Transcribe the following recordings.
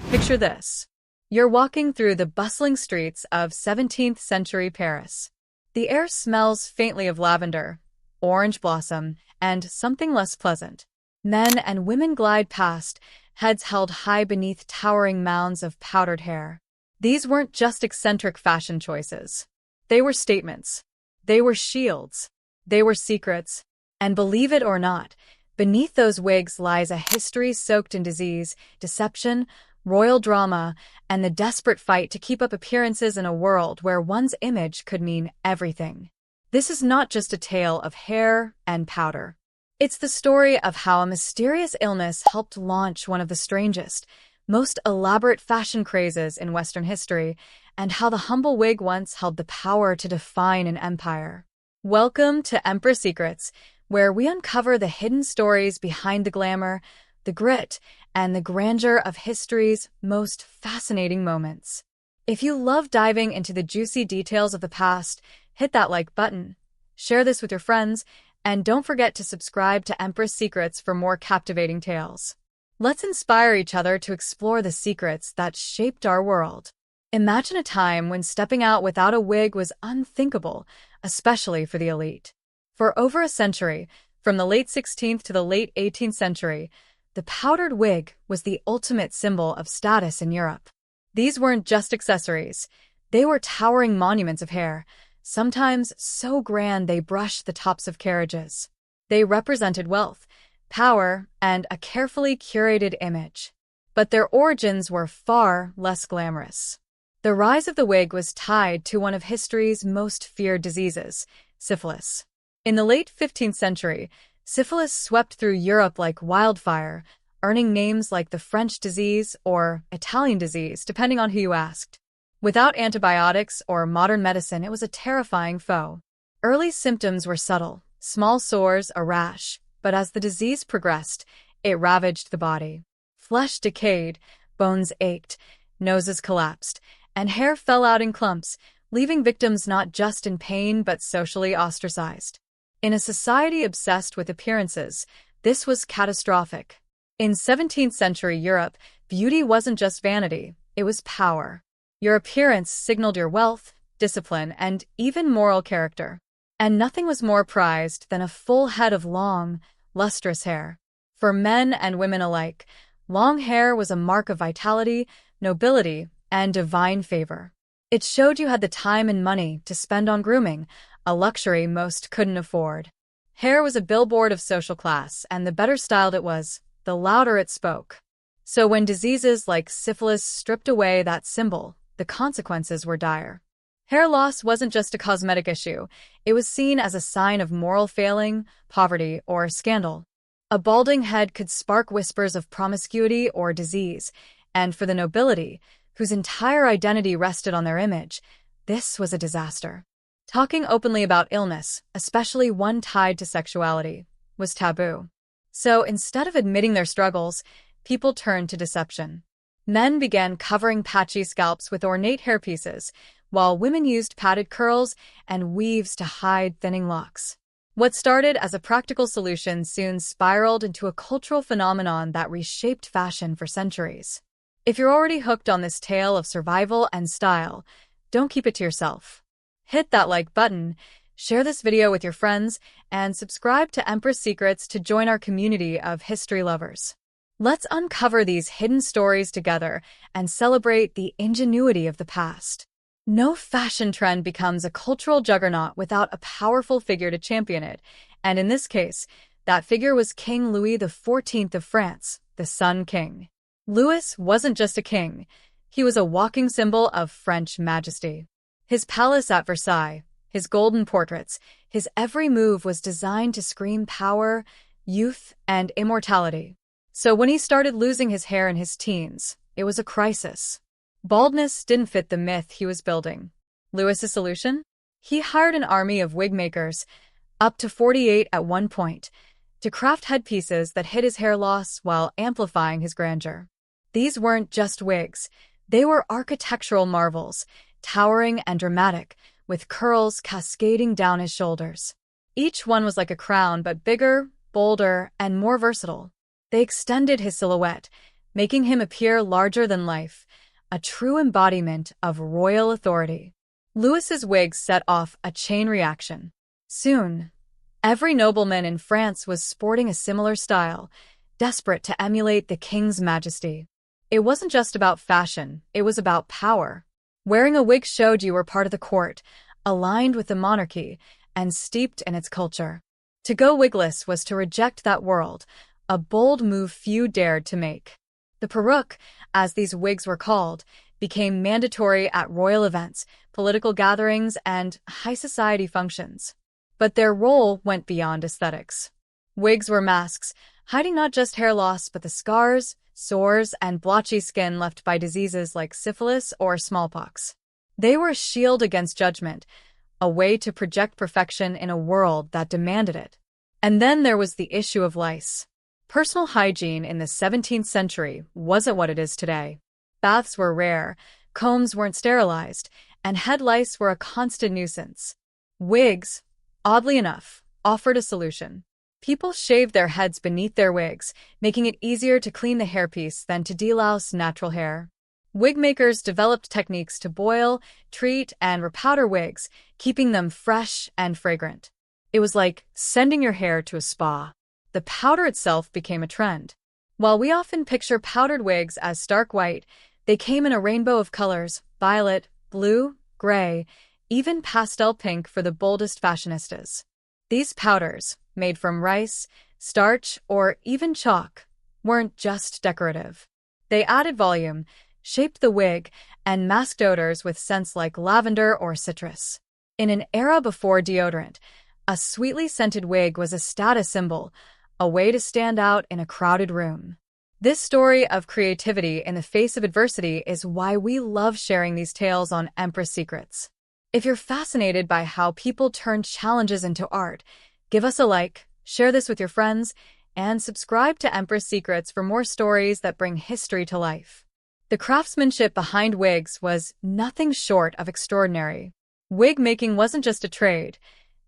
Picture this. You're walking through the bustling streets of 17th century Paris. The air smells faintly of lavender, orange blossom, and something less pleasant. Men and women glide past, heads held high beneath towering mounds of powdered hair. These weren't just eccentric fashion choices. They were statements. They were shields. They were secrets. And believe it or not, beneath those wigs lies a history soaked in disease, deception, royal drama, and the desperate fight to keep up appearances in a world where one's image could mean everything. This is not just a tale of hair and powder. It's the story of how a mysterious illness helped launch one of the strangest, most elaborate fashion crazes in Western history, and how the humble wig once held the power to define an empire. Welcome to Empress Secrets, where we uncover the hidden stories behind the glamour, the grit, and the grandeur of history's most fascinating moments. If you love diving into the juicy details of the past, hit that like button, share this with your friends, and don't forget to subscribe to Empress Secrets for more captivating tales. Let's inspire each other to explore the secrets that shaped our world. Imagine a time when stepping out without a wig was unthinkable, especially for the elite. For over a century, from the late 16th to the late 18th century, the powdered wig was the ultimate symbol of status in Europe. These weren't just accessories. They were towering monuments of hair, sometimes so grand they brushed the tops of carriages. They represented wealth, power, and a carefully curated image. But their origins were far less glamorous. The rise of the wig was tied to one of history's most feared diseases, syphilis. In the late 15th century, syphilis swept through Europe like wildfire, earning names like the French disease or Italian disease, depending on who you asked. Without antibiotics or modern medicine, it was a terrifying foe. Early symptoms were subtle, small sores, a rash, but as the disease progressed, it ravaged the body. Flesh decayed, bones ached, noses collapsed, and hair fell out in clumps, leaving victims not just in pain but socially ostracized. In a society obsessed with appearances, this was catastrophic. In 17th century Europe, beauty wasn't just vanity, it was power. Your appearance signaled your wealth, discipline, and even moral character. And nothing was more prized than a full head of long, lustrous hair. For men and women alike, long hair was a mark of vitality, nobility, and divine favor. It showed you had the time and money to spend on grooming, a luxury most couldn't afford. Hair was a billboard of social class, and the better styled it was, the louder it spoke. So when diseases like syphilis stripped away that symbol, the consequences were dire. Hair loss wasn't just a cosmetic issue, it was seen as a sign of moral failing, poverty, or scandal. A balding head could spark whispers of promiscuity or disease, and for the nobility, whose entire identity rested on their image, this was a disaster. Talking openly about illness, especially one tied to sexuality, was taboo. So instead of admitting their struggles, people turned to deception. Men began covering patchy scalps with ornate hairpieces, while women used padded curls and weaves to hide thinning locks. What started as a practical solution soon spiraled into a cultural phenomenon that reshaped fashion for centuries. If you're already hooked on this tale of survival and style, don't keep it to yourself. Hit that like button, share this video with your friends, and subscribe to Empress Secrets to join our community of history lovers. Let's uncover these hidden stories together and celebrate the ingenuity of the past. No fashion trend becomes a cultural juggernaut without a powerful figure to champion it, and in this case, that figure was King Louis XIV of France, the Sun King. Louis wasn't just a king, he was a walking symbol of French majesty. His palace at Versailles, his golden portraits, his every move was designed to scream power, youth, and immortality. So when he started losing his hair in his teens, it was a crisis. Baldness didn't fit the myth he was building. Louis's solution? He hired an army of wig makers, up to 48 at one point, to craft headpieces that hid his hair loss while amplifying his grandeur. These weren't just wigs, they were architectural marvels, towering and dramatic, with curls cascading down his shoulders. Each one was like a crown, but bigger, bolder, and more versatile. They extended his silhouette, making him appear larger than life, a true embodiment of royal authority. Louis's wigs set off a chain reaction. Soon, every nobleman in France was sporting a similar style, desperate to emulate the king's majesty. It wasn't just about fashion, it was about power. Wearing a wig showed you were part of the court, aligned with the monarchy, and steeped in its culture. To go wigless was to reject that world, a bold move few dared to make. The perruque, as these wigs were called, became mandatory at royal events, political gatherings, and high society functions. But their role went beyond aesthetics. Wigs were masks, hiding not just hair loss but the scars, sores, and blotchy skin left by diseases like syphilis or smallpox. They were a shield against judgment, a way to project perfection in a world that demanded it. And then there was the issue of lice. Personal hygiene in the 17th century wasn't what it is today. Baths were rare, combs weren't sterilized, and head lice were a constant nuisance. Wigs, oddly enough, offered a solution. People shaved their heads beneath their wigs, making it easier to clean the hairpiece than to delouse natural hair. Wig makers developed techniques to boil, treat, and repowder wigs, keeping them fresh and fragrant. It was like sending your hair to a spa. The powder itself became a trend. While we often picture powdered wigs as stark white, they came in a rainbow of colors: violet, blue, gray, even pastel pink for the boldest fashionistas. These powders, made from rice, starch, or even chalk, weren't just decorative. They added volume, shaped the wig, and masked odors with scents like lavender or citrus. In an era before deodorant, a sweetly scented wig was a status symbol, a way to stand out in a crowded room. This story of creativity in the face of adversity is why we love sharing these tales on Empress Secrets. If you're fascinated by how people turn challenges into art, give us a like, share this with your friends, and subscribe to Empress Secrets for more stories that bring history to life. The craftsmanship behind wigs was nothing short of extraordinary. Wig making wasn't just a trade,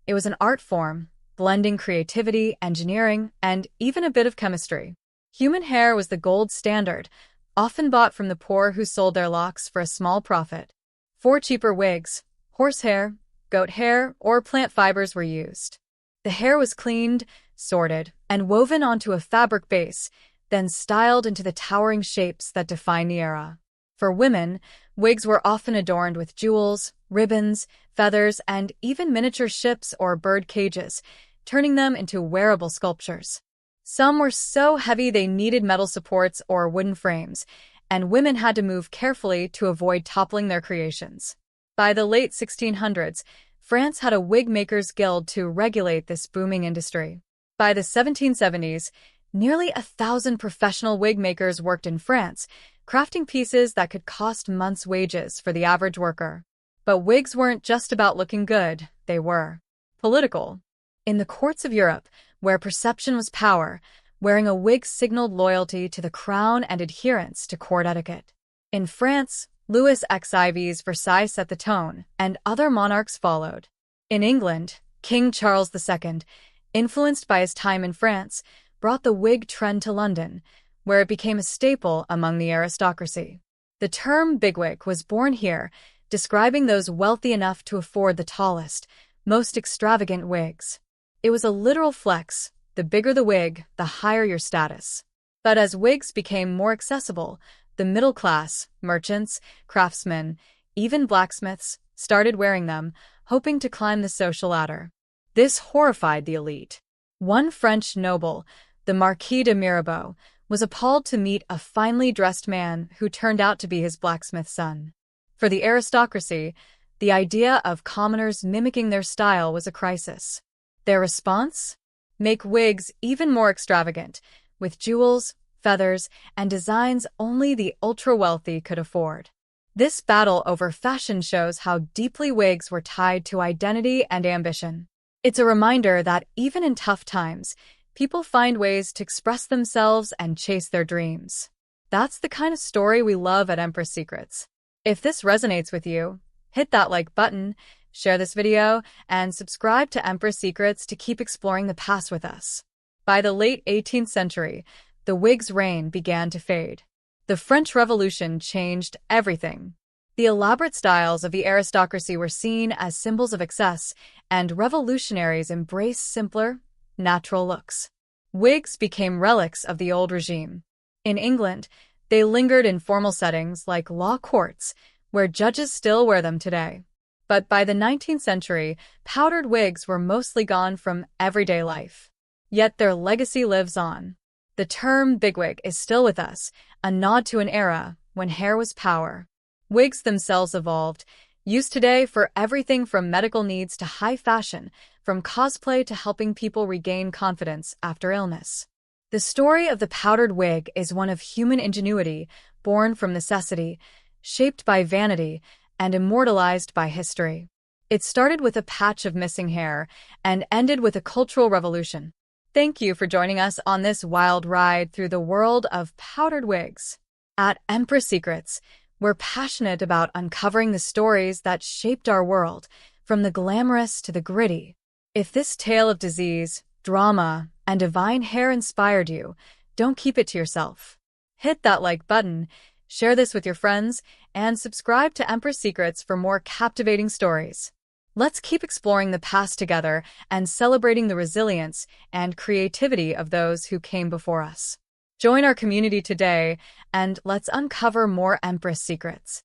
it was an art form, blending creativity, engineering, and even a bit of chemistry. Human hair was the gold standard, often bought from the poor who sold their locks for a small profit. For cheaper wigs, horsehair, goat hair, or plant fibers were used. The hair was cleaned, sorted, and woven onto a fabric base, then styled into the towering shapes that define the era. For women, wigs were often adorned with jewels, ribbons, feathers, and even miniature ships or bird cages, turning them into wearable sculptures. Some were so heavy they needed metal supports or wooden frames, and women had to move carefully to avoid toppling their creations. By the late 1600s, France had a wig makers' guild to regulate this booming industry. By the 1770s, nearly 1,000 professional wig makers worked in France, crafting pieces that could cost months' wages for the average worker. But wigs weren't just about looking good, they were political. In the courts of Europe, where perception was power, wearing a wig signaled loyalty to the crown and adherence to court etiquette. In France, Louis XIV's Versailles set the tone, and other monarchs followed. In England, King Charles II, influenced by his time in France, brought the wig trend to London, where it became a staple among the aristocracy. The term bigwig was born here, describing those wealthy enough to afford the tallest, most extravagant wigs. It was a literal flex: the bigger the wig, the higher your status. But as wigs became more accessible, the middle class, merchants, craftsmen, even blacksmiths, started wearing them, hoping to climb the social ladder. This horrified the elite. One French noble, the Marquis de Mirabeau, was appalled to meet a finely dressed man who turned out to be his blacksmith's son. For the aristocracy, the idea of commoners mimicking their style was a crisis. Their response? Make wigs even more extravagant, with jewels, feathers, and designs only the ultra-wealthy could afford. This battle over fashion shows how deeply wigs were tied to identity and ambition. It's a reminder that even in tough times, people find ways to express themselves and chase their dreams. That's the kind of story we love at Empress Secrets. If this resonates with you, hit that like button, share this video, and subscribe to Empress Secrets to keep exploring the past with us. By the late 18th century, the wig's reign began to fade. The French Revolution changed everything. The elaborate styles of the aristocracy were seen as symbols of excess, and revolutionaries embraced simpler, natural looks. Wigs became relics of the old regime. In England, they lingered in formal settings like law courts, where judges still wear them today. But by the 19th century, powdered wigs were mostly gone from everyday life. Yet their legacy lives on. The term bigwig is still with us, a nod to an era when hair was power. Wigs themselves evolved, used today for everything from medical needs to high fashion, from cosplay to helping people regain confidence after illness. The story of the powdered wig is one of human ingenuity, born from necessity, shaped by vanity, and immortalized by history. It started with a patch of missing hair and ended with a cultural revolution. Thank you for joining us on this wild ride through the world of powdered wigs. At Empress Secrets, we're passionate about uncovering the stories that shaped our world, from the glamorous to the gritty. If this tale of disease, drama, and divine hair inspired you, don't keep it to yourself. Hit that like button, share this with your friends, and subscribe to Empress Secrets for more captivating stories. Let's keep exploring the past together and celebrating the resilience and creativity of those who came before us. Join our community today, and let's uncover more Empress secrets.